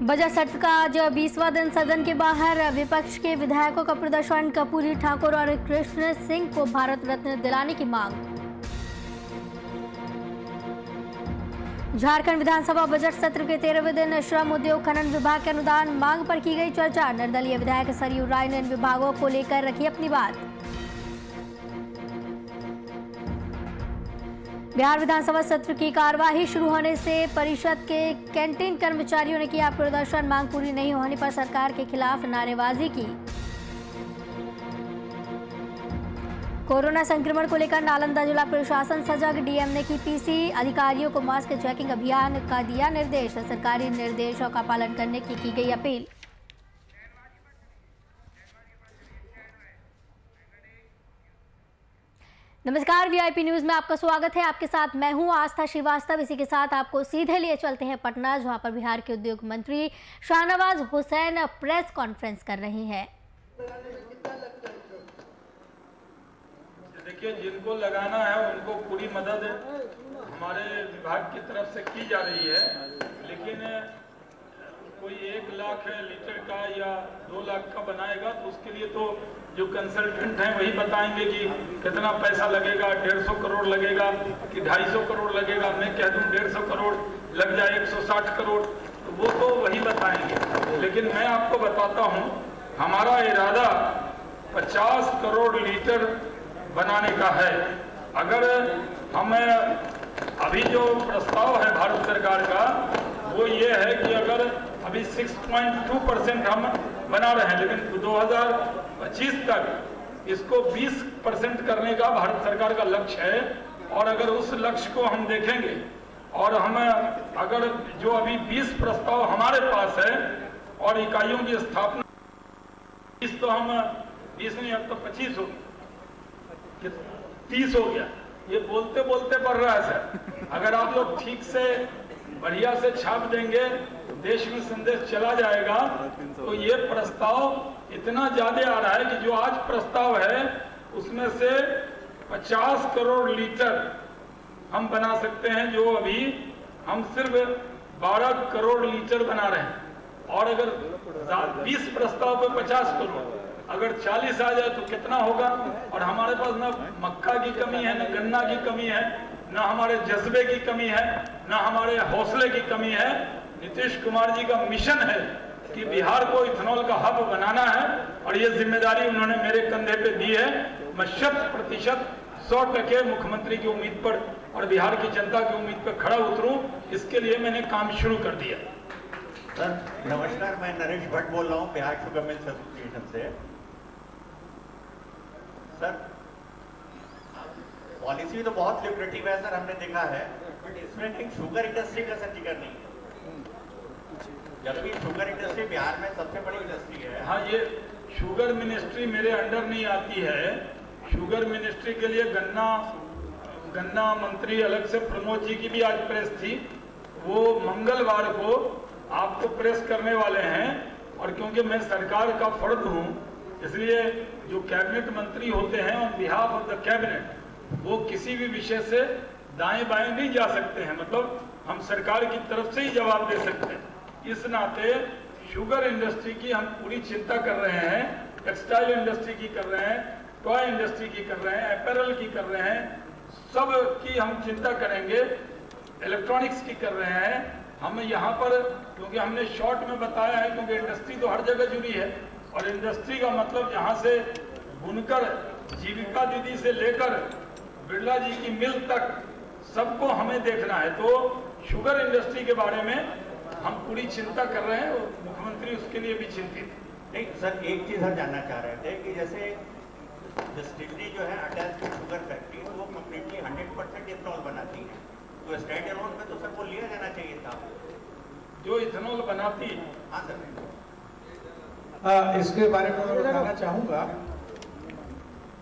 Budget सत्र का आज 20वां दिन सदन के बाहर विपक्ष के विधायकों का प्रदर्शन। कपूरी ठाकुर और कृष्ण सिंह को भारत रत्न दिलाने की मांग। झारखंड विधानसभा बजट सत्र के 13वें दिन श्रम उद्योग खनन विभाग के अनुदान मांग पर की गई चर्चा। निर्दलीय विधायक सरयू राय ने इन विभागों को लेकर रखी अपनी बात। बिहार विधानसभा सत्र की कार्यवाही शुरू होने से परिषद के कैंटीन कर्मचारियों ने किया प्रदर्शन। मांग पूरी नहीं होने पर सरकार के खिलाफ नारेबाजी की। कोरोना संक्रमण को लेकर नालंदा जिला प्रशासन सजग। डीएम ने की पीसी अधिकारियों को मास्क चेकिंग अभियान का दिया निर्देश। सरकारी निर्देशों का पालन करने की गई अपील। नमस्कार, वीआईपी न्यूज में आपका स्वागत है। आपके साथ मैं हूं आस्था श्रीवास्तव। इसी के साथ आपको सीधे लिए चलते हैं पटना, जहां पर बिहार के उद्योग मंत्री शाहनवाज हुसैन प्रेस कॉन्फ्रेंस कर रही हैं। देखिए, जिनको लगाना है उनको पूरी मदद हमारे विभाग की तरफ से की जा रही है, लेकिन कोई 1 लाख लीटर का या 2 लाख का बनाएगा तो उसके लिए तो जो कंसल्टेंट हैं वही बताएंगे कि कितना पैसा लगेगा। 150 करोड़ लगेगा कि 250 करोड़ लगेगा। मैं कह दूं 150 करोड़ लग जाए, 160 करोड़, तो वो तो वही बताएंगे। लेकिन मैं आपको बताता हूं, हमारा इरादा 50 करोड़ लीटर बनाने का है। अगर हम अभी जो प्रस्ताव है भारत सरकार का वो ये है कि अगर अभी 6.2% हम बना रहे हैं, लेकिन 2025 तक इसको 20% करने का भारत सरकार का लक्ष्य है। और अगर उस लक्ष्य को हम देखेंगे और हम अगर जो अभी 20 प्रस्ताव हमारे पास है और इकाइयों की स्थापना 20 तो हम 20 नहीं, अब तो 25 हो गया, 30 हो गया। ये बोलते बोलते बढ़ रहा है सर। अगर आप लोग ठीक से बढ़िया से छाप देंगे, देश में संदेश चला जाएगा। तो ये प्रस्ताव इतना ज्यादा आ रहा है कि जो आज प्रस्ताव है उसमें से 50 करोड़ लीटर हम बना सकते हैं, जो अभी हम सिर्फ 12 करोड़ लीटर बना रहे हैं। और अगर 20 प्रस्ताव पे 50 करोड़, अगर 40 आ जाए तो कितना होगा। और हमारे पास ना मक्का की कमी है, न गन्ना की कमी है, ना हमारे जज्बे की कमी है, ना हमारे हौसले की कमी है। नीतीश कुमार जी का मिशन है कि बिहार को इथेनॉल का हब बनाना है और ये जिम्मेदारी उन्होंने मेरे कंधे पे दी है। मैं 100% 100% मुख्यमंत्री की उम्मीद पर और बिहार की जनता की उम्मीद पर खड़ा उतरूं, इसके लिए मैंने काम शुरू कर दिया। सर नमस्कार, मैं नरेश भट्ट बोल रहा हूँ बिहार शुगर मिल्स एसोसिएशन से। सर पॉलिसी तो बहुत लिबरेटिव है सर, हमने देखा है, बट इसमें कहीं शुगर इंडस्ट्री का सर जिक्र नहीं है, जबकि शुगर इंडस्ट्री बिहार में सबसे बड़ी इंडस्ट्री है। हाँ, ये शुगर मिनिस्ट्री मेरे अंडर नहीं आती है। शुगर मिनिस्ट्री के लिए गन्ना मंत्री अलग से प्रमोद जी की भी आज प्रेस थी, वो मंगलवार को आपको प्रेस करने वाले हैं। और क्योंकि मैं सरकार का फर्द हूँ, इसलिए जो कैबिनेट मंत्री होते हैं on behalf of the cabinet, वो किसी भी विषय से दाएं बाएं नहीं जा सकते हैं। मतलब हम सरकार की तरफ से ही जवाब दे सकते हैं। इस नाते शुगर इंडस्ट्री की हम पूरी चिंता कर रहे हैं, टेक्सटाइल इंडस्ट्री की कर रहे हैं, टॉय इंडस्ट्री की कर रहे हैं, अपैरल की कर रहे हैं, सब की हम चिंता करेंगे, इलेक्ट्रॉनिक्स की कर रहे हैं। हम यहाँ पर, क्योंकि हमने शॉर्ट में बताया है, क्योंकि इंडस्ट्री तो हर जगह जुड़ी है और इंडस्ट्री का मतलब यहाँ से बुनकर जीविका दीदी से लेकर बिरला जी की मिल तक सबको हमें देखना है। तो शुगर इंडस्ट्री के बारे में हम पूरी चिंता कर रहे हैं, मुख्यमंत्री उसके लिए भी चिंतित। नहीं सर, एक चीज हम जानना चाह रहे थे कि जैसे डिस्टिलरी जो है अटैच टू शुगर फैक्ट्री, वो कम्प्लीटली 100% इथेनॉल बनाती है, तो स्टैंड अलोन में तो सर वो लिया जाना चाहिए था जो इथेनॉल बनाती। हाँ सर, इसके बारे में मैं बताना चाहूँगा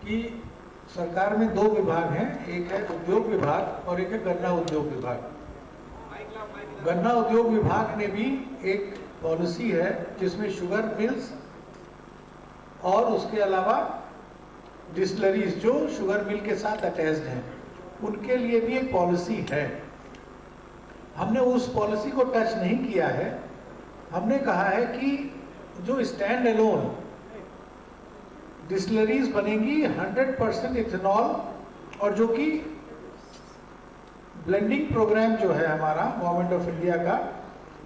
कि सरकार में 2 विभाग हैं, एक है उद्योग विभाग और एक है गन्ना उद्योग विभाग। गन्ना उद्योग विभाग ने भी एक पॉलिसी है जिसमें शुगर मिल्स और उसके अलावा डिस्टिलरीज जो शुगर मिल के साथ अटैच्ड हैं, उनके लिए भी एक पॉलिसी है। हमने उस पॉलिसी को टच नहीं किया है हमने कहा है कि जो स्टैंड अलोन डिस्टिलरीज बनेंगी 100% इथेनॉल और जो कि ब्लेंडिंग प्रोग्राम जो है हमारा गवर्नमेंट ऑफ इंडिया का,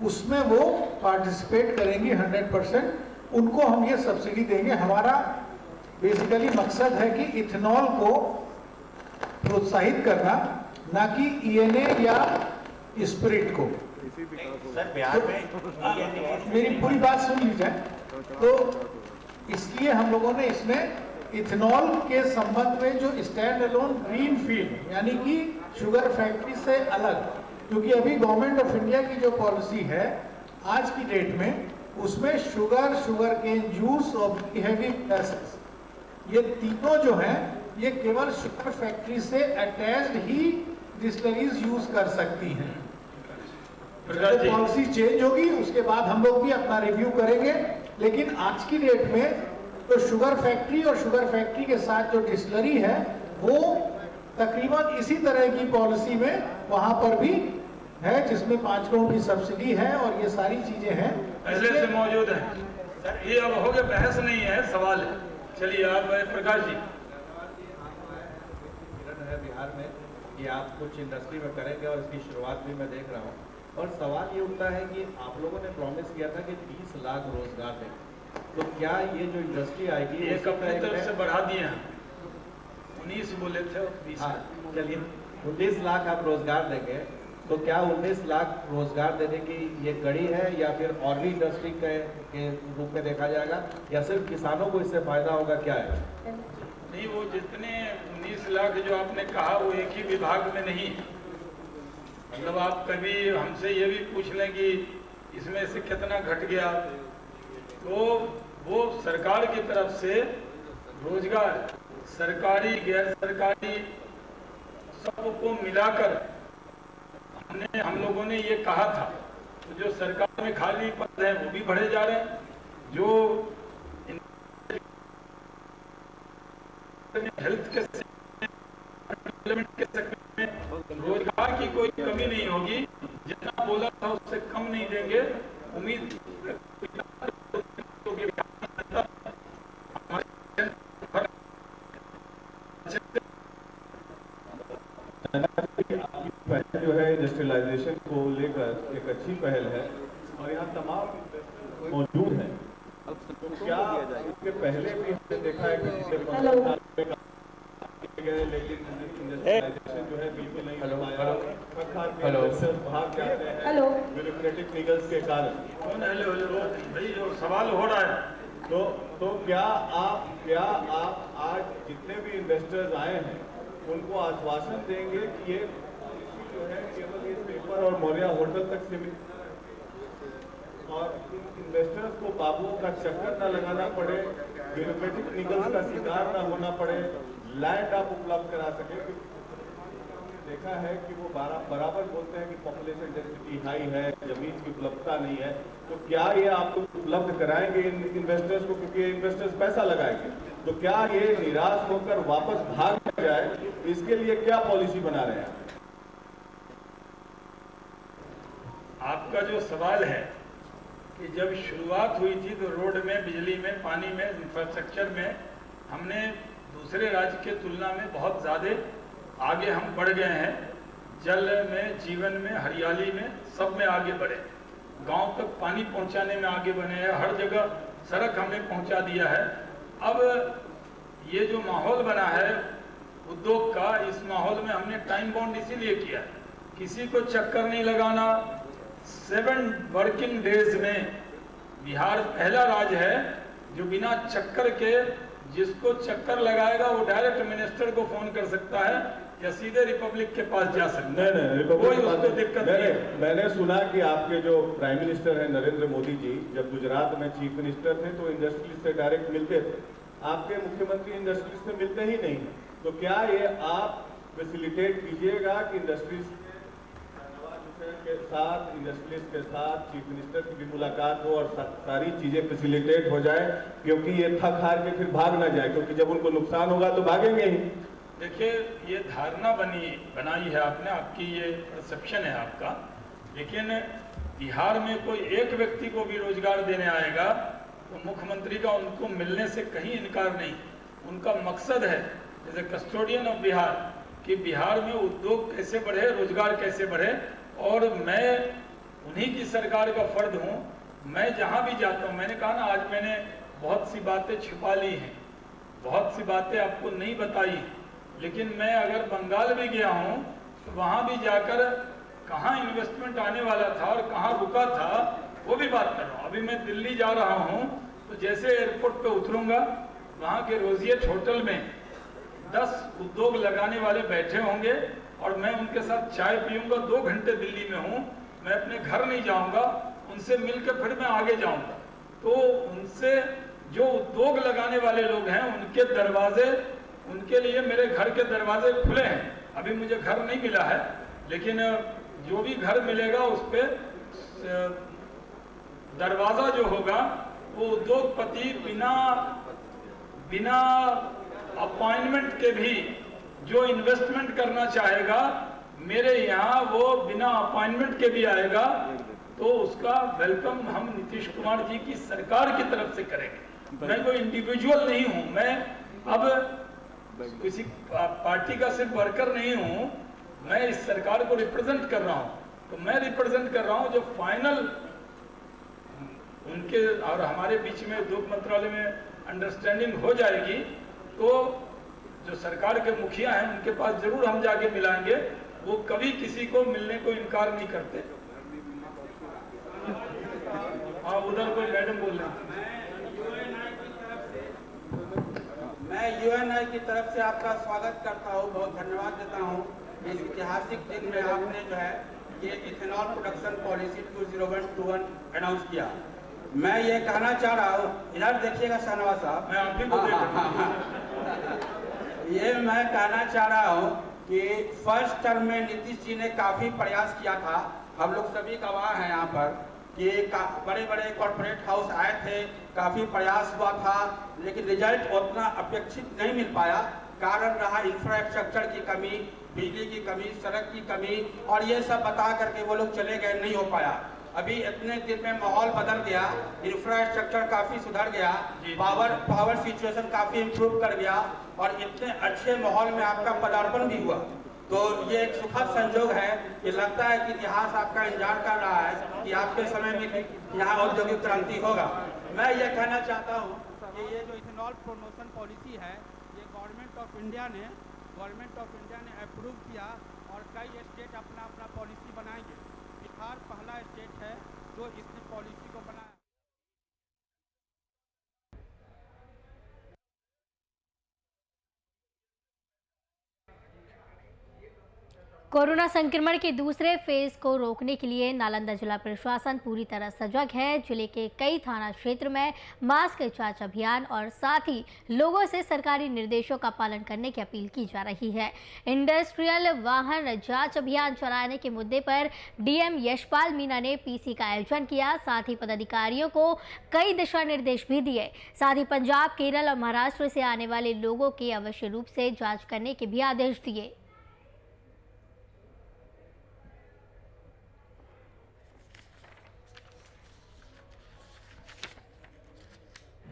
उसमें वो पार्टिसिपेट करेंगी 100%, उनको हम ये सब्सिडी देंगे। हमारा बेसिकली मकसद है कि इथेनॉल को प्रोत्साहित करना, ना कि ईएनए या स्पिरिट को। सर बिहार में मेरी पूरी बात सुन लीजिए। तो इसलिए हम लोगों ने इसमें इथेनॉल के संबंध में जो स्टैंड अलोन ग्रीन फील्ड यानी कि शुगर फैक्ट्री से अलग, क्योंकि अभी गवर्नमेंट ऑफ इंडिया की जो पॉलिसी है आज की डेट में, उसमें शुगर केन जूस और हैवी मोलासेस, ये तीनों जो हैं ये केवल शुगर फैक्ट्री से अटैच्ड ही डिस्टिलरीज यूज कर सकती हैं। तो पॉलिसी चेंज होगी, उसके बाद हम लोग भी अपना रिव्यू करेंगे। लेकिन आज की डेट में तो शुगर फैक्ट्री और शुगर फैक्ट्री के साथ जो डिस्टिलरी है वो तकरीबन इसी तरह की पॉलिसी में वहां पर भी है, जिसमें 5 करोड़ की सब्सिडी है और ये सारी चीजें हैं पहले से मौजूद है। ये अब हो गया, बहस नहीं है, सवाल है। चलिए आप प्रकाश जी। है बिहार में कि आप कुछ इंडस्ट्री में करेंगे और इसकी शुरुआत भी मैं देख रहा हूँ, और सवाल ये उठता है कि आप लोगों ने प्रॉमिस किया था कि 30 लाख रोजगार देंगे, तो क्या ये जो इंडस्ट्री आएगी एक अपनी तरफ से बढ़ा दिए हैं, 19 बोले थे और 20। हाँ, चलिए 19 लाख आप रोजगार देंगे, तो क्या 19 लाख रोजगार देने की ये कड़ी है या फिर और भी इंडस्ट्री के रूप में देखा जाएगा, या सिर्फ किसानों को इससे फायदा होगा, क्या है? नहीं, वो जितने 19 लाख जो आपने कहा वो एक ही विभाग में नहीं। मतलब आप कभी हमसे ये भी पूछ लें कि इसमें से कितना घट गया, तो वो सरकार की तरफ से रोजगार, सरकारी गैर सरकारी सबको मिलाकर हम लोगों ने ये कहा था। तो जो सरकार में खाली पद है वो भी बढ़े जा रहे हैं, जो हेल्थ के डेवलपमेंट के सेक्टर में रोजगार की कोई कमी नहीं होगी। जितना बोला था उससे कम नहीं देंगे। उम्मीद जो है इंडस्ट्रियलाइजेशन को लेकर एक अच्छी पहल है और यहाँ तमाम मौजूद हैं। तो क्या इसके पहले भी हमने देखा है कि गए, लेकिन इंडस्ट्रियलाइजेशन जो है बिल्कुल नहीं हो पाया। भाग जाते हैं ब्यूरोक्रेटिक लीगल्स के कारण। भाई जो सवाल हो रहा है, तो क्या आप आज जितने भी इन्वेस्टर्स आए हैं उनको आश्वासन देंगे कि ये जो है केवल ये पेपर और मौर्या होटल तक सीमित, और इन्वेस्टर्स को बाबुओं का चक्कर न लगाना पड़े, ब्यूरोक्रेटिक लीगल्स का शिकार न होना पड़े, लैंड आप उपलब्ध करा सके? देखा है कि वो बराबर बोलते हैं कि पॉपुलेशन डेंसिटी हाई है, जमीन की उपलब्धता नहीं है। तो क्या ये आप लोग उपलब्ध कराएंगे इन इन्वेस्टर्स को, क्योंकि इन्वेस्टर्स पैसा लगाएंगे, तो क्या ये निराश होकर वापस भाग न जाए, इसके लिए क्या पॉलिसी बना रहे हैं? आपका जो सवाल है कि जब शुरुआत हुई थी तो रोड में, बिजली में, पानी में, इंफ्रास्ट्रक्चर में हमने दूसरे राज्य के तुलना में बहुत ज़्यादा आगे हम बढ़ गए हैं। जल में, जीवन में, हरियाली में, सब में आगे बढ़े। गांव तक पानी पहुंचाने में आगे बने हैं, हर जगह सड़क हमने पहुंचा दिया है। अब ये जो माहौल बना है उद्योग का, इस माहौल में हमने टाइम बाउंड इसीलिए किया, किसी को चक्कर नहीं लगाना। 7 वर्किंग डेज में बिहार पहला राज्य है जो बिना चक्कर के, जिसको चक्कर लगाएगा वो डायरेक्ट मिनिस्टर को फोन कर सकता है या सीधे रिपब्लिक के पास जा सकता है। नहीं, कोई उसको दिक्कत नहीं है। मैंने सुना कि आपके जो प्राइम मिनिस्टर हैं नरेंद्र मोदी जी, जब गुजरात में चीफ मिनिस्टर थे तो इंडस्ट्रीज से डायरेक्ट मिलते थे। आपके मुख्यमंत्री इंडस्ट्रीज से मिलते ही नहीं, तो क्या ये आप फैसिलिटेट कीजिएगा कि इंडस्ट्रीज के साथ, इंडस्ट्रीज के साथ चीफ मिनिस्टर की भी मुलाकात हो और सारी चीजें फैसिलिटेट हो जाए, क्योंकि ये थक हार के फिर भाग ना जाए, क्योंकि जब उनको नुकसान होगा तो भागेंगे ही। देखिए, ये धारणा बनाई है आपने, आपकी ये परसेप्शन है आपका, लेकिन बिहार में कोई एक व्यक्ति को भी रोजगार देने आएगा तो मुख्यमंत्री का उनको मिलने से कहीं इनकार नहीं। उनका मकसद है जैसे कस्टोडियन ऑफ बिहार कि बिहार में उद्योग कैसे बढ़े, रोजगार कैसे बढ़े। और मैं उन्हीं की सरकार का फर्द हूँ। मैं जहाँ भी जाता हूँ, मैंने कहा ना आज मैंने बहुत सी बातें छिपा ली हैं, बहुत सी बातें आपको नहीं बताई, लेकिन मैं अगर बंगाल भी गया हूँ तो वहाँ भी जाकर कहाँ इन्वेस्टमेंट आने वाला था और कहाँ रुका था वो भी बात कर रहा हूँ। अभी मैं दिल्ली जा रहा हूँ तो जैसे एयरपोर्ट पे उतरूंगा वहाँ के रोजियत होटल में 10 उद्योग लगाने वाले बैठे होंगे और मैं उनके साथ चाय पीऊंगा। 2 घंटे दिल्ली में हूँ, मैं अपने घर नहीं जाऊंगा, उनसे मिलकर फिर मैं आगे जाऊंगा। तो उनसे जो उद्योग लगाने वाले लोग हैं उनके दरवाजे, उनके लिए मेरे घर के दरवाजे खुले हैं। अभी मुझे घर नहीं मिला है, लेकिन जो भी घर मिलेगा उस पर दरवाजा जो होगा वो उद्योगपति बिना अपॉइंटमेंट के भी जो इन्वेस्टमेंट करना चाहेगा मेरे यहाँ वो बिना अपॉइंटमेंट के भी आएगा। तो उसका वेलकम हम नीतीश कुमार जी की सरकार की तरफ से करेंगे। मैं कोई इंडिविजुअल नहीं हूँ, मैं अब किसी पार्टी का सिर्फ वर्कर नहीं हूँ, मैं इस सरकार को रिप्रेजेंट कर रहा हूँ। तो मैं रिप्रेजेंट कर रहा हूँ, जो फाइनल उनके और हमारे बीच में उद्योग मंत्रालय में अंडरस्टैंडिंग हो जाएगी तो जो सरकार के मुखिया हैं उनके पास जरूर हम जाके मिलाएंगे। वो कभी किसी को मिलने को इनकार नहीं करते। हाँ, उधर कोई मैडम बोल रहे हैं। मैं यूएनआई की तरफ से आपका स्वागत करता हूँ, बहुत धन्यवाद देता हूँ। इस ऐतिहासिक दिन में आपने जो है ये इथेनॉल प्रोडक्शन पॉलिसी 2021 अनाउंस किया। मैं ये कहना चाह रहा हूँ, इधर देखिएगा शाहनवाज साहब, मैं आप भी को देख रहा हूं। ये मैं कहना चाह रहा हूँ कि फर्स्ट टर्म में नीतीश जी ने काफी प्रयास किया था। हम लोग सभी गवाह हैं यहाँ पर कि बड़े बड़े कॉर्पोरेट हाउस आए थे, काफी प्रयास हुआ था, लेकिन रिजल्ट उतना अपेक्षित नहीं मिल पाया। कारण रहा इंफ्रास्ट्रक्चर की कमी, बिजली की कमी, सड़क की कमी, और ये सब बता करके वो लोग चले गए, नहीं हो पाया। अभी इतने दिन में माहौल बदल गया, इंफ्रास्ट्रक्चर काफी सुधर गया, पावर सिचुएशन काफी इम्प्रूव कर गया और इतने अच्छे माहौल में आपका पदार्पण भी हुआ। तो ये एक सुखद संयोग है। ये लगता है कि इतिहास आपका इंतजार कर रहा है कि आपके समय में यहाँ औद्योगिक क्रांति होगा। मैं ये कहना चाहता हूँ कि ये जो इथेनॉल प्रमोशन पॉलिसी है ये गवर्नमेंट ऑफ इंडिया ने अप्रूव किया और कई स्टेट अपना अपना पॉलिसी बनाएंगे। बिहार पहला स्टेट है जो इस पॉलिसी को बनाया। कोरोना संक्रमण के दूसरे फेज को रोकने के लिए नालंदा जिला प्रशासन पूरी तरह सजग है। जिले के कई थाना क्षेत्र में मास्क जांच अभियान और साथ ही लोगों से सरकारी निर्देशों का पालन करने की अपील की जा रही है। इंडस्ट्रियल वाहन जांच अभियान चलाने के मुद्दे पर डीएम यशपाल मीणा ने पीसी का आयोजन किया। साथ ही पदाधिकारियों को कई दिशा निर्देश भी दिए। साथ ही पंजाब, केरल और महाराष्ट्र से आने वाले लोगों के अवश्य रूप से जाँच करने के भी आदेश दिए।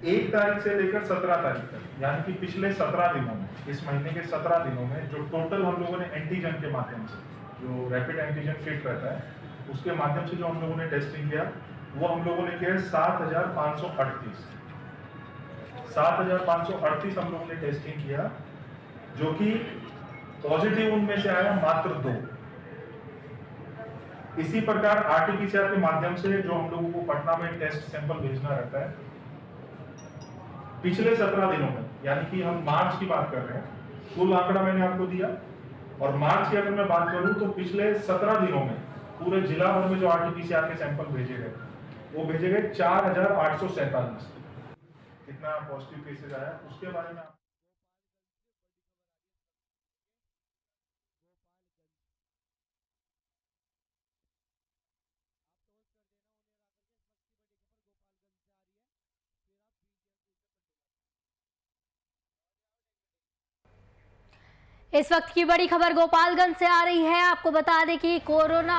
1 तारीख से लेकर 17 तारीख तक, यानी कि पिछले 17 दिनों में, इस महीने के 17 दिनों में जो टोटल हम लोगों ने एंटीजन के माध्यम से, जो रैपिड एंटीजन किट रहता है, उसके माध्यम से जो हम लोगों ने टेस्टिंग किया वो हम लोगों ने किया 7,538 हम लोगों ने टेस्टिंग किया, जो कि पॉजिटिव उनमें से आया मात्र 2। इसी प्रकार आरटीपीसीआर के माध्यम से जो हम लोगों को पटना में टेस्ट सैंपल भेजना रहता है, पिछले 17 दिनों में, यानी कि हम मार्च की बात कर रहे हैं, कुल आंकड़ा मैंने आपको दिया, और मार्च की अगर मैं बात करूं तो पिछले 17 दिनों में पूरे जिला भर में जो आरटीपीसीआर के सैंपल भेजे गए वो भेजे गए 4,847। कितना पॉजिटिव केसेस आया उसके बारे में इस वक्त की बड़ी खबर गोपालगंज से आ रही है। आपको बता दें कि कोरोना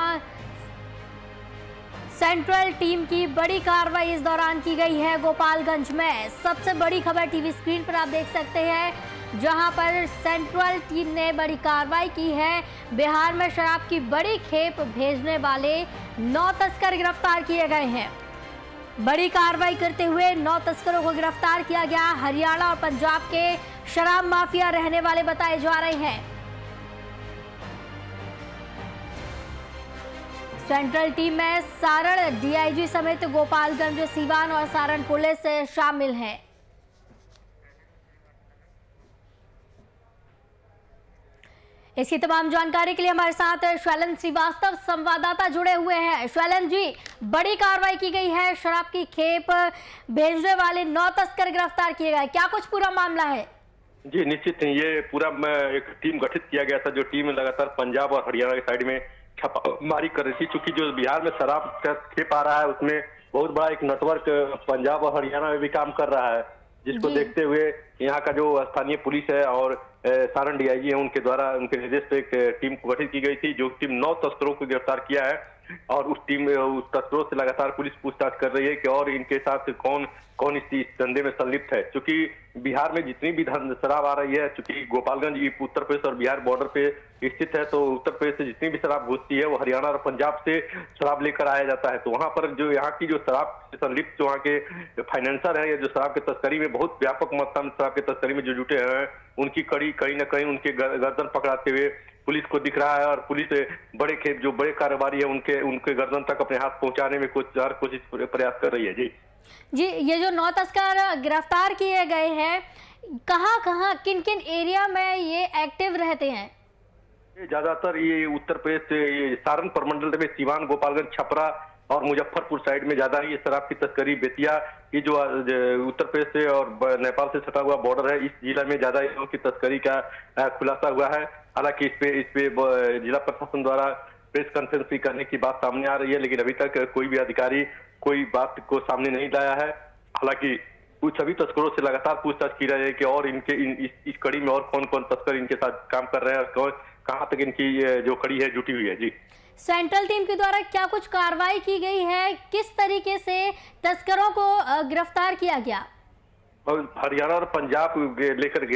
सेंट्रल टीम की बड़ी कार्रवाई इस दौरान की गई है गोपालगंज में। सबसे बड़ी खबर टीवी स्क्रीन पर आप देख सकते हैं, जहां पर सेंट्रल टीम ने बड़ी कार्रवाई की है। बिहार में शराब की बड़ी खेप भेजने वाले 9 तस्कर गिरफ्तार किए गए हैं। बड़ी कार्रवाई करते हुए 9 तस्करों को गिरफ्तार किया गया। हरियाणा और पंजाब के शराब माफिया रहने वाले बताए जा रहे हैं। सेंट्रल टीम में सारण डीआईजी समेत गोपालगंज, सीवान और सारण पुलिस शामिल है। इसकी तमाम जानकारी के लिए हमारे साथ शैलन श्रीवास्तव संवाददाता जुड़े हुए हैं। शैलन जी, बड़ी कार्रवाई की गई है, शराब की खेप भेजने वाले 9 तस्कर गिरफ्तार किए गए, क्या कुछ पूरा मामला है? जी निश्चित, ये पूरा एक टीम गठित किया गया था, जो टीम लगातार पंजाब और हरियाणा की साइड में छापामारी कर रही थी। चूंकि जो बिहार में शराब का खेप आ रहा है, उसमें बहुत बड़ा एक नेटवर्क पंजाब और हरियाणा में भी काम कर रहा है, जिसको देखते हुए यहाँ का जो स्थानीय पुलिस है और सारण डीआईजी है, उनके द्वारा उनके निर्देश पे एक टीम को गठित की गई थी। जो टीम 9 तस्करों को गिरफ्तार किया है और उस तस्करों से लगातार पुलिस पूछताछ कर रही है कि और इनके साथ कौन कौन इस धंधे में संलिप्त है। क्योंकि बिहार में जितनी भी शराब आ रही है, चूंकि गोपालगंज उत्तर प्रदेश और बिहार बॉर्डर पे स्थित है, तो उत्तर प्रदेश से जितनी भी शराब घुसती है वो हरियाणा और पंजाब से शराब लेकर आया जाता है। तो वहां पर जो यहाँ की जो शराब से संलिप्त जो वहाँ के फाइनेंसर है, या जो शराब की तस्करी में बहुत व्यापक मात्रा में शराब की तस्करी में जो जुटे हैं, उनकी कहीं न कहीं उनके गर्दन पकड़ाते हुए पुलिस को दिख रहा है। और पुलिस बड़े खेप जो बड़े कारोबारी है, उनके गर्दन तक अपने हाथ पहुंचाने में कोशिश प्रयास कर रही है। जी, ये जो 9 तस्कर गिरफ्तार किए गए हैं, कहाँ किन किन एरिया में ये एक्टिव रहते हैं? ज्यादातर ये उत्तर प्रदेश से सारण प्रमंडल में सीवान, गोपालगंज, छपरा और मुजफ्फरपुर साइड में ज्यादा ये शराब की तस्करी, बेतिया, ये जो उत्तर प्रदेश से और नेपाल से सटा हुआ बॉर्डर है, इस जिला में ज्यादा इन की तस्करी का खुलासा हुआ है। हालांकि इस पे जिला प्रशासन द्वारा प्रेस कॉन्फ्रेंस भी करने की बात सामने आ रही है, लेकिन अभी तक कोई भी अधिकारी कोई बात को सामने नहीं लाया है। हालांकि कुछ सभी तस्करों से लगातार पूछताछ की रही है कि और इनके इस कड़ी में और कौन कौन तस्कर इनके साथ काम कर रहे हैं और कहाँ तक इनकी जो कड़ी है जुटी हुई है। जी, सेंट्रल टीम के द्वारा क्या कुछ कार्रवाई की गई है, किस तरीके से तस्करों को गिरफ्तार किया गया? हरियाणा और पंजाब लेकर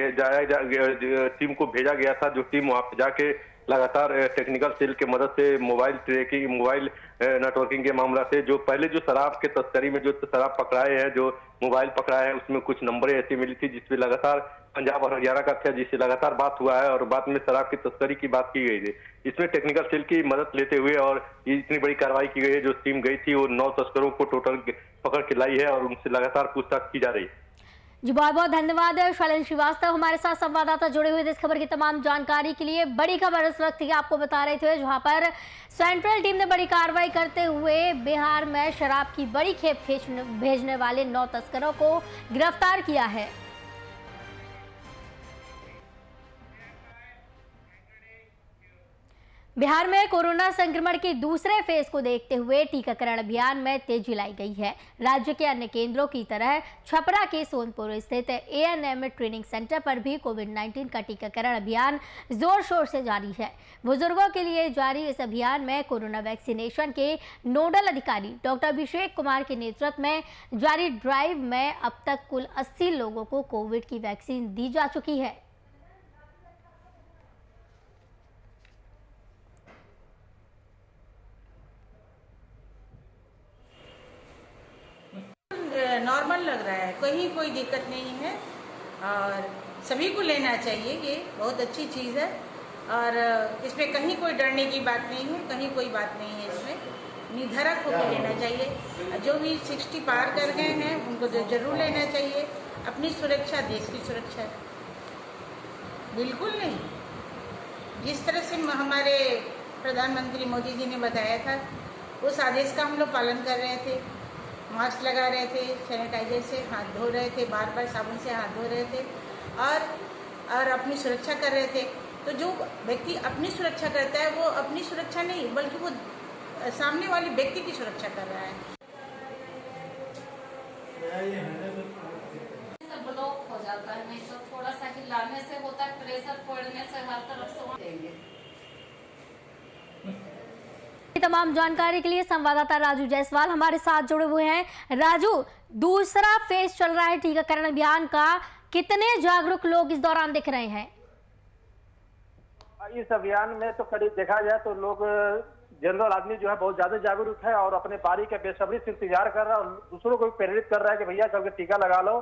टीम को भेजा गया था, जो टीम वहां पे जाके लगातार टेक्निकल सेल के मदद से मोबाइल ट्रैकिंग, मोबाइल नेटवर्किंग के मामला से जो पहले जो शराब के तस्करी में जो शराब पकड़ाए हैं, जो मोबाइल पकड़ाए हैं, उसमें कुछ नंबरें ऐसी मिली थी जिसपे लगातार पंजाब और हरियाणा का था, जिससे लगातार बात हुआ है और बाद में शराब की तस्करी की बात की गई थी। इसमें टेक्निकल सेल की मदद लेते हुए और इतनी बड़ी कार्रवाई की गई है। जो टीम गई थी वो 9 तस्करों को टोटल पकड़ के लाई है और उनसे लगातार पूछताछ की जा रही है। जी, बहुत बहुत धन्यवाद शैलन श्रीवास्तव, हमारे साथ संवाददाता जुड़े हुए इस खबर की तमाम जानकारी के लिए। बड़ी खबर इस वक्त की आपको बता रहे थे, जहां पर सेंट्रल टीम ने बड़ी कार्रवाई करते हुए बिहार में शराब की बड़ी खेप भेजने वाले 9 तस्करों को गिरफ्तार किया है। बिहार में कोरोना संक्रमण के दूसरे फेज को देखते हुए टीकाकरण अभियान में तेजी लाई गई है। राज्य के अन्य केंद्रों की तरह छपरा के सोनपुर स्थित ANM ट्रेनिंग सेंटर पर भी कोविड-19 का टीकाकरण अभियान जोर शोर से जारी है। बुजुर्गों के लिए जारी इस अभियान में कोरोना वैक्सीनेशन के नोडल अधिकारी डॉक्टर अभिषेक कुमार के नेतृत्व में जारी ड्राइव में अब तक कुल 80 लोगों को कोविड की वैक्सीन दी जा चुकी है। नॉर्मल लग रहा है, कहीं कोई दिक्कत नहीं है और सभी को लेना चाहिए। ये बहुत अच्छी चीज़ है और इसमें कहीं कोई डरने की बात नहीं है, कहीं कोई बात नहीं है। इसमें निर्धारक होकर लेना चाहिए। जो भी 60 पार कर गए हैं उनको तो जरूर लेना चाहिए। अपनी सुरक्षा, देश की सुरक्षा बिल्कुल नहीं। जिस तरह से हमारे प्रधानमंत्री मोदी जी ने बताया था, उस आदेश का हम लोग पालन कर रहे थे। मास्क लगा रहे थे, सैनिटाइजर से हाथ धो रहे थे, बार बार साबुन से हाथ धो रहे थे और अपनी सुरक्षा कर रहे थे। तो जो व्यक्ति अपनी सुरक्षा करता है, वो अपनी सुरक्षा नहीं बल्कि वो सामने वाले व्यक्ति की सुरक्षा कर रहा है। ब्लॉक हो जाता है, नहीं तो थोड़ा सा हिलाने से होता है, प्रेशर पड़ने से हर तरफ से तमाम जानकारी के लिए संवाददाता राजू जायसवाल हमारे साथ जुड़े हुए हैं। राजू, दूसरा फेज चल रहा है टीकाकरण अभियान का, कितने जागरूक लोग इस दौरान दिख रहे हैं? इस अभियान में तो करीब देखा जाए तो लोग जनरल आदमी जो है बहुत ज्यादा जागरूक है और अपने बारी का बेसब्री से इंतजार कर रहा है और दूसरों को भी प्रेरित कर रहा है कि भैया चल के टीका लगा लो,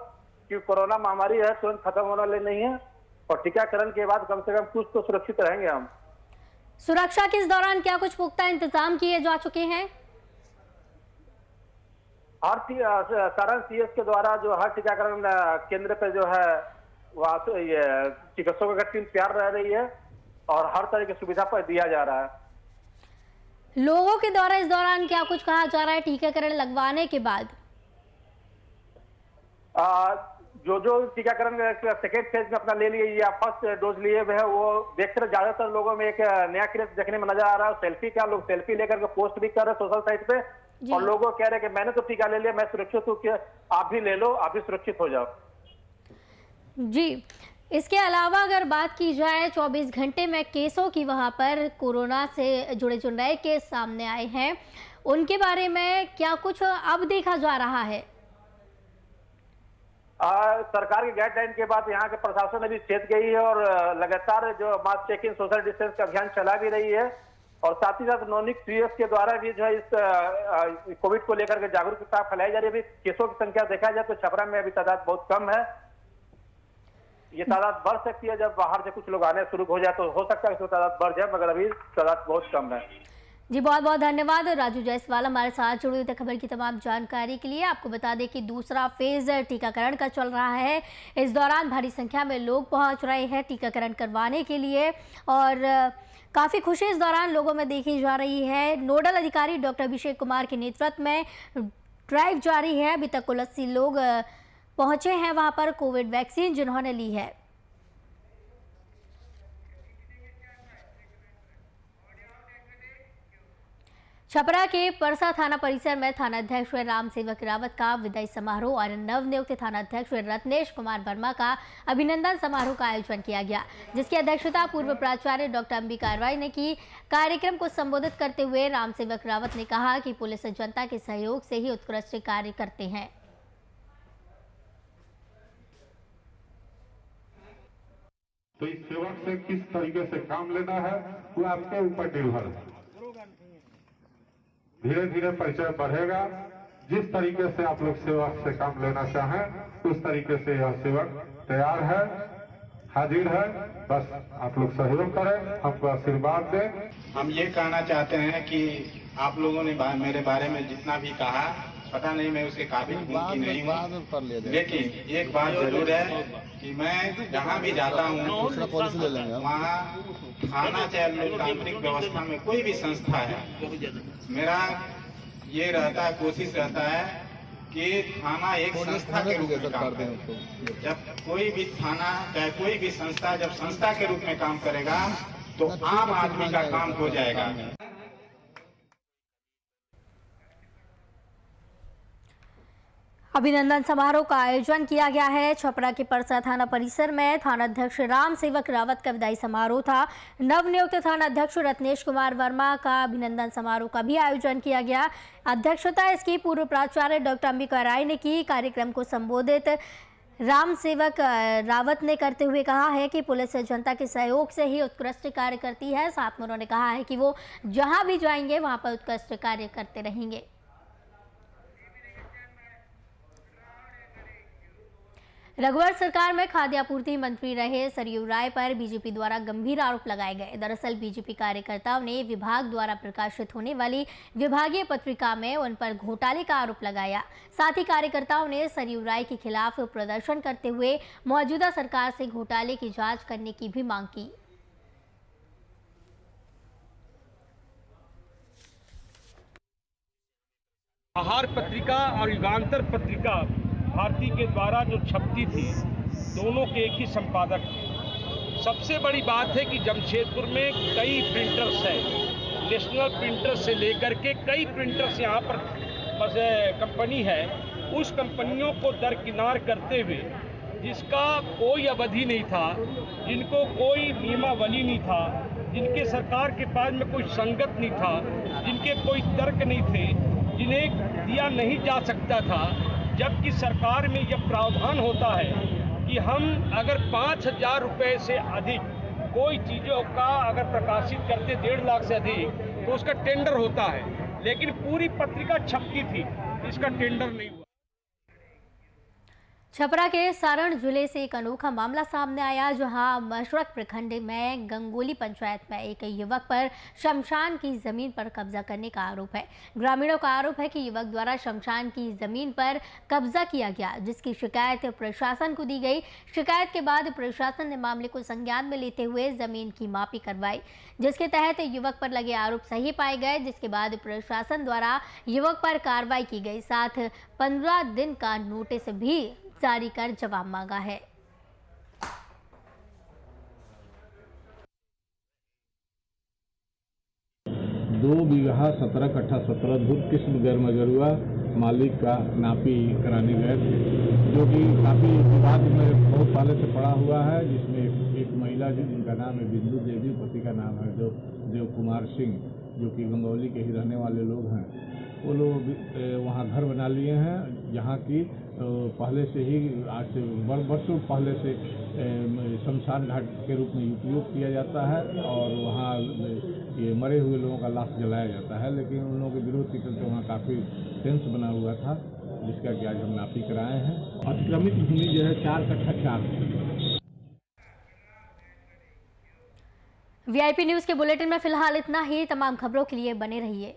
क्योंकि कोरोना महामारी है, तुरंत खत्म होने वाली नहीं है और टीकाकरण के बाद कम से कम कुछ तो सुरक्षित रहेंगे हम। सुरक्षा के इस दौरान क्या कुछ पुख्ता इंतजाम किए जा चुके हैं? सारण सीएस के द्वारा जो हर टीकाकरण केंद्र पे जो है वहाँ चिकित्सकों का टीम तैयार रह रही है और हर तरह की सुविधा पर दिया जा रहा है। लोगों के द्वारा इस दौरान क्या कुछ कहा जा रहा है टीकाकरण लगवाने के बाद? जो टीकाकरण सेकेंड फेज में अपना ले लिए या फर्स्ट डोज लिए हुए है, वो देखकर ज्यादातर लोगों में एक नया क्रेज देखने में नजर आ रहा है। सेल्फी का लोग सेल्फी लेकर के पोस्ट भी कर रहे हैं सोशल साइट पे और लोगों कह रहे हैं कि मैंने तो टीका ले लिया, मैं सुरक्षित हूँ, आप भी ले लो, आप भी सुरक्षित हो जाओ। जी, इसके अलावा अगर बात की जाए 24 घंटे में केसों की, वहां पर कोरोना से जुड़े जो नए केस सामने आए हैं उनके बारे में क्या कुछ अब देखा जा रहा है? सरकार की गाइडलाइन के बाद यहाँ के प्रशासन ने भी चेत गई है और लगातार जो मास्क चेकिंग सोशल डिस्टेंस का अभियान चला भी रही है और साथ ही साथ नॉनिक सीएस के द्वारा भी जो है इस कोविड को लेकर के जागरूकता फैलाई जा रही है। अभी केसों की संख्या देखा जाए तो छपरा में अभी तादाद बहुत कम है, ये तादाद बढ़ सकती है जब बाहर से कुछ लोग आने शुरू हो जाए तो हो सकता है इसमें तादाद बढ़ जाए, मगर अभी तादाद बहुत कम है। जी, बहुत बहुत धन्यवाद राजू जायसवाल हमारे साथ जुड़ी हुई खबर की तमाम जानकारी के लिए। आपको बता दें कि दूसरा फेज टीकाकरण का चल रहा है। इस दौरान भारी संख्या में लोग पहुंच रहे हैं टीकाकरण करवाने के लिए और काफ़ी खुशी इस दौरान लोगों में देखी जा रही है। नोडल अधिकारी डॉक्टर अभिषेक कुमार के नेतृत्व में ड्राइव जारी है। अभी तक कुल 80 लोग पहुंचे हैं वहां पर कोविड वैक्सीन जिन्होंने ली है। छपरा के परसा थाना परिसर में थानाध्यक्ष राम सेवक रावत का विदाई समारोह और नवनियुक्त थानाध्यक्ष रत्नेश कुमार वर्मा का अभिनंदन समारोह का आयोजन किया गया, जिसकी अध्यक्षता पूर्व प्राचार्य डॉक्टर अंबिका राय ने की। कार्यक्रम को संबोधित करते हुए राम सेवक रावत ने कहा कि पुलिस जनता के सहयोग से ही उत्कृष्ट कार्य करते हैं। तो इस सेवक से किस तरीके से काम लेना है वो आपके ऊपर निर्भर है। धीरे धीरे परिचय बढ़ेगा। जिस तरीके से आप लोग सेवक से काम लेना चाहें उस तरीके से यह सेवक तैयार है, हाजिर है। बस आप लोग सहयोग करें, हमको आशीर्वाद दें। हम ये कहना चाहते हैं कि आप लोगों ने मेरे बारे में जितना भी कहा, पता नहीं मैं उसके काबिल हूँ कि नहीं हूँ, लेकिन एक बात जरूर है कि मैं जहाँ भी जाता हूँ वहाँ थाना चाहे लोकतांत्रिक व्यवस्था में कोई भी संस्था है, मेरा ये रहता है, कोशिश रहता है कि थाना एक संस्था के रूप में काम करे। जब कोई भी थाना चाहे कोई भी संस्था जब संस्था के रूप में काम करेगा तो आम आदमी का काम हो जाएगा। अभिनंदन समारोह का आयोजन किया गया है। छपरा के परसा थाना परिसर में थानाध्यक्ष राम सेवक रावत का विदाई समारोह था। नवनियुक्त थानाध्यक्ष रत्नेश कुमार वर्मा का अभिनंदन समारोह का भी आयोजन किया गया। अध्यक्षता इसकी पूर्व प्राचार्य डॉक्टर अंबिका राय ने की। कार्यक्रम को संबोधित राम सेवक रावत ने करते हुए कहा है कि पुलिस जनता के सहयोग से ही उत्कृष्ट कार्य करती है। साथ में उन्होंने कहा है कि वो जहां भी जाएंगे वहां पर उत्कृष्ट कार्य करते रहेंगे। रघुवर सरकार में खाद्य आपूर्ति मंत्री रहे सरयू राय पर बीजेपी द्वारा गंभीर आरोप लगाए गए। दरअसल बीजेपी कार्यकर्ताओं ने विभाग द्वारा प्रकाशित होने वाली विभागीय पत्रिका में उन पर घोटाले का आरोप लगाया। साथ ही कार्यकर्ताओं ने सरयू राय के खिलाफ प्रदर्शन करते हुए मौजूदा सरकार से घोटाले की जांच करने की भी मांग की। आहार पत्रिका और युगांतर पत्रिका भारती के द्वारा जो छपती थी, दोनों के एक ही संपादक थे। सबसे बड़ी बात है कि जमशेदपुर में कई प्रिंटर्स हैं, नेशनल प्रिंटर से लेकर के कई प्रिंटर्स यहाँ पर बस कंपनी है। उस कंपनियों को दरकिनार करते हुए, जिसका कोई अवधि नहीं था, जिनको कोई नियमावली नहीं था, जिनके सरकार के पास में कोई संगत नहीं था, जिनके कोई तर्क नहीं थे, जिन्हें दिया नहीं जा सकता था, जबकि सरकार में यह प्रावधान होता है कि हम अगर 5,000 रुपये से अधिक कोई चीज़ों का अगर प्रकाशित करते 1.5 लाख से अधिक तो उसका टेंडर होता है, लेकिन पूरी पत्रिका छपती थी, इसका टेंडर नहीं हुआ। छपरा के सारण जिले से एक अनोखा मामला सामने आया, जहां मशरक प्रखंड में गंगोली पंचायत में एक युवक पर शमशान की जमीन पर कब्जा करने का आरोप है। ग्रामीणों का आरोप है कि युवक द्वारा शमशान की जमीन पर कब्जा किया गया, जिसकी शिकायत प्रशासन को दी गई। शिकायत के बाद प्रशासन ने मामले को संज्ञान में लेते हुए जमीन की मापी करवाई, जिसके तहत युवक पर लगे आरोप सही पाए गए, जिसके बाद प्रशासन द्वारा युवक पर कार्रवाई की गई, साथ 15 दिन का नोटिस भी जारी कर जवाब मांगा है। 2 बीघा 17 कट्ठा 17 धुर किस्म गैरमजरूआ मालिक का नापी कराने गए थे, जो कि काफ़ी विवाद में बहुत पहले से पड़ा हुआ है, जिसमें एक महिला जिनका नाम है बिंदु देवी, पति का नाम है जो देव कुमार सिंह, जो कि गंगौली के ही रहने वाले लोग हैं। वो लोग वहाँ घर बना लिए हैं, यहाँ की पहले से ही आज से वर्षों पहले से शमशान घाट के रूप में उपयोग किया जाता है और वहाँ ये मरे हुए लोगों का लाश जलाया जाता है, लेकिन उन लोगों के विरोध के चलते वहाँ काफ़ी टेंस बना हुआ था, जिसका कि आज हम नापी कराए हैं। अतिक्रमित भूमि जो है 4 कट्ठा 4। VIP न्यूज़ के बुलेटिन में फिलहाल इतना ही। तमाम खबरों के लिए बने रहिए।